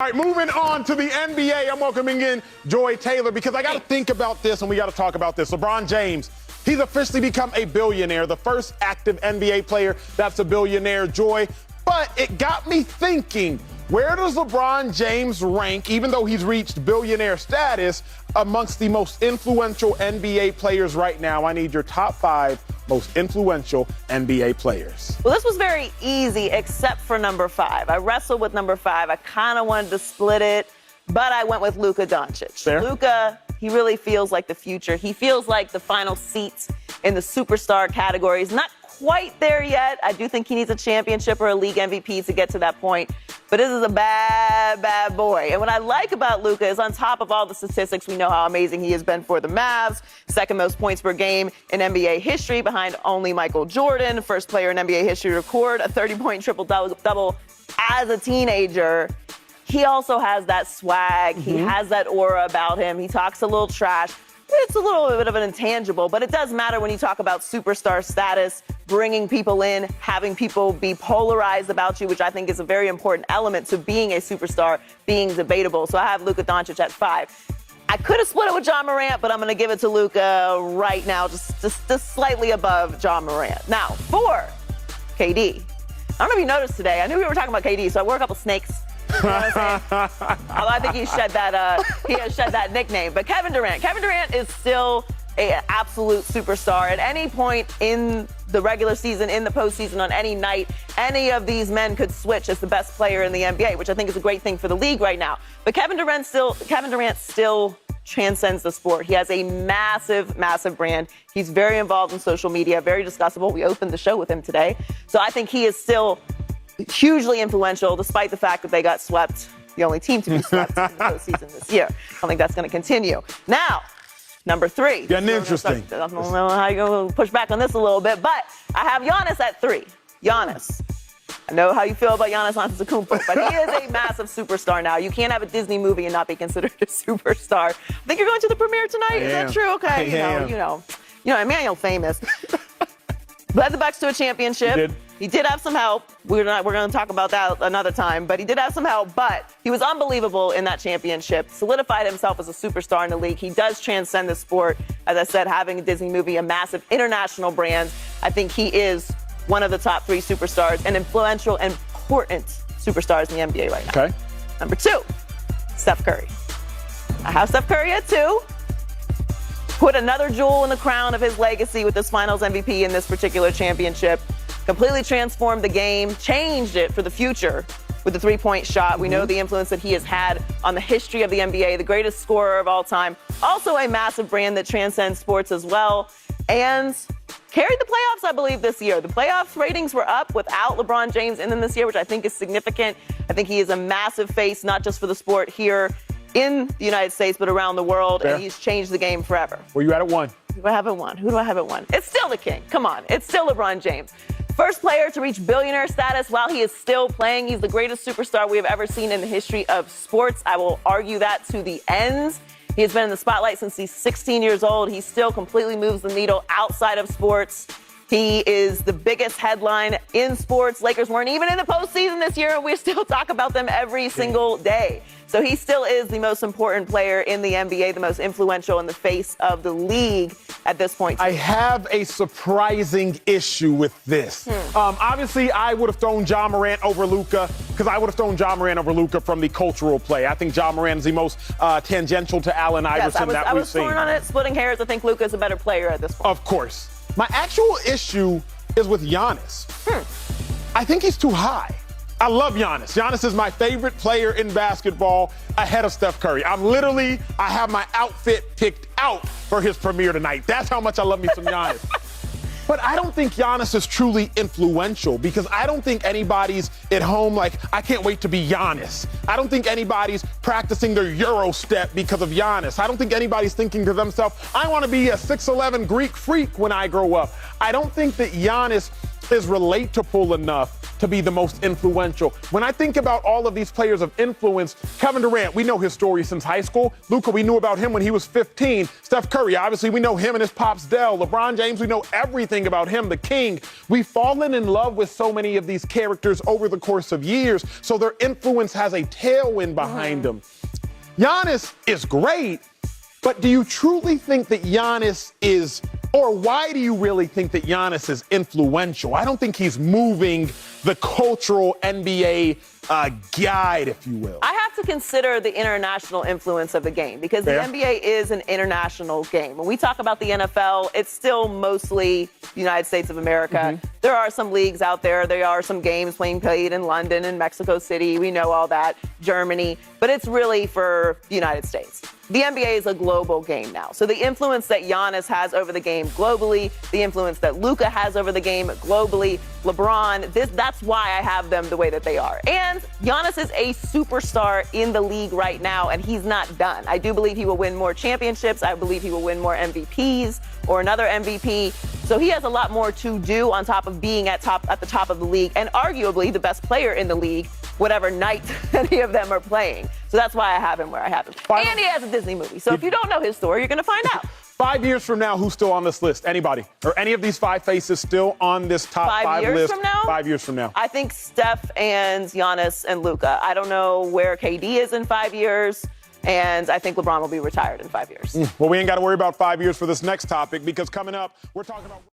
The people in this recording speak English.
All right, moving on to the NBA. I'm welcoming in Joy Taylor because I got to think about this and we got to talk about this. LeBron James, he's officially become a billionaire, the first active NBA player that's a billionaire, Joy. But it got me thinking, where does LeBron James rank, even though he's reached billionaire status, amongst the most influential NBA players right now? I need your top 5 most influential NBA players. Well, this was very easy except for number 5. I wrestled with number 5. I kind of wanted to split it, but I went with Luka Doncic. Luka, he really feels like the future. He feels like the final seats in the superstar category. He's not quite there yet. I do think he needs a championship or a league MVP to get to that point. But this is a bad, bad boy. And what I like about Luka is on top of all the statistics, we know how amazing he has been for the Mavs. Second most points per game in NBA history behind only Michael Jordan. First player in NBA history to record a 30-point triple-double as a teenager. He also has that swag. He has that aura about him. He talks a little trash. It's a little bit of an intangible, but it does matter when you talk about superstar status, bringing people in, having people be polarized about you, which I think is a very important element to being a superstar, being debatable. So I have Luka Doncic at 5. I could have split it with John Morant, but I'm going to give it to Luka right now, just slightly above John Morant. Now, 4, KD. I don't know if you noticed today. I knew we were talking about KD, so I wore a couple snakes. You know what I'm saying? Although I think he has shed that nickname. But Kevin Durant is still an absolute superstar. At any point in the regular season, in the postseason, on any night, any of these men could switch as the best player in the NBA, which I think is a great thing for the league right now. But Kevin Durant still transcends the sport. He has a massive, massive brand. He's very involved in social media, very discussable. We opened the show with him today. So I think he is still hugely influential, despite the fact that they got swept, the only team to be swept in the postseason this year. I don't think that's going to continue. Now, number 3. Getting interesting. I don't know how you're going to push back on this a little bit, but I have Giannis at 3. Giannis. I know how you feel about Giannis Antetokounmpo, but he is a massive superstar now. You can't have a Disney movie and not be considered a superstar. I think you're going to the premiere tonight. Is that true? Okay, you know, Emmanuel famous. Led the Bucks to a championship. He did have some help. We're going to talk about that another time, but he did have some help. But he was unbelievable in that championship, solidified himself as a superstar in the league. He does transcend the sport. As I said, having a Disney movie, a massive international brand. I think he is one of the top 3 superstars and influential and important superstars in the NBA right now. Okay. Number 2, Steph Curry. I have Steph Curry at 2. Put another jewel in the crown of his legacy with this finals MVP in this particular championship. Completely transformed the game, changed it for the future with the 3-point shot. We know the influence that he has had on the history of the NBA, the greatest scorer of all time. Also a massive brand that transcends sports as well. And carried the playoffs, I believe, this year. The playoff ratings were up without LeBron James in them this year, which I think is significant. I think he is a massive face, not just for the sport here in the United States, but around the world. And he's changed the game forever. Where you at 1? Who do I have at 1? Who do I have at 1? It's still the king. Come on. It's still LeBron James. First player to reach billionaire status while he is still playing. He's the greatest superstar we have ever seen in the history of sports. I will argue that to the end. He has been in the spotlight since he's 16 years old. He still completely moves the needle outside of sports. He is the biggest headline in sports. Lakers weren't even in the postseason this year, and we still talk about them every single day. So he still is the most important player in the NBA, the most influential in the face of the league at this point. I have a surprising issue with this. Obviously, I would have thrown John Morant over Luka because I would have thrown John Morant over Luka from the cultural play. I think John Morant is the most tangential to Allen Iverson that we've seen. I was torn on it, splitting hairs. I think Luka is a better player at this point. Of course. My actual issue is with Giannis. I think he's too high. I love Giannis. Giannis is my favorite player in basketball ahead of Steph Curry. I have my outfit picked out for his premiere tonight. That's how much I love me some Giannis. But I don't think Giannis is truly influential because I don't think anybody's at home like, I can't wait to be Giannis. I don't think anybody's practicing their Euro step because of Giannis. I don't think anybody's thinking to themselves, I want to be a 6'11 Greek freak when I grow up. I don't think that Giannis is relatable enough to be the most influential. When I think about all of these players of influence, Kevin Durant, we know his story since high school. Luka, we knew about him when he was 15. Steph Curry, obviously, we know him and his pops Dell. LeBron James, we know everything about him, the king. We've fallen in love with so many of these characters over the course of years, so their influence has a tailwind behind them. Giannis is great, but do you truly think that Giannis is, or why do you really think that Giannis is influential? I don't think he's moving the cultural NBA guide, if you will. I have to consider the international influence of the game because the NBA is an international game. When we talk about the NFL, it's still mostly the United States of America. There are some leagues out there. There are some games played in London and Mexico City. We know all that. Germany. But it's really for the United States. The NBA is a global game now. So the influence that Giannis has over the game globally, the influence that Luka has over the game globally, LeBron, that's why I have them the way that they are. And Giannis is a superstar in the league right now, and he's not done. I do believe he will win more championships. I believe he will win more MVPs or another MVP. So he has a lot more to do on top of being at the top of the league and arguably the best player in the league, whatever night any of them are playing. So that's why I have him where I have him. And he has a Disney movie. So if you don't know his story, you're going to find out. 5 years from now, who's still on this list? Anybody? Or any of these five faces still on this top five list? 5 years from now? 5 years from now. I think Steph and Giannis and Luka. I don't know where KD is in 5 years. And I think LeBron will be retired in 5 years. Well, we ain't got to worry about 5 years for this next topic because coming up, we're talking about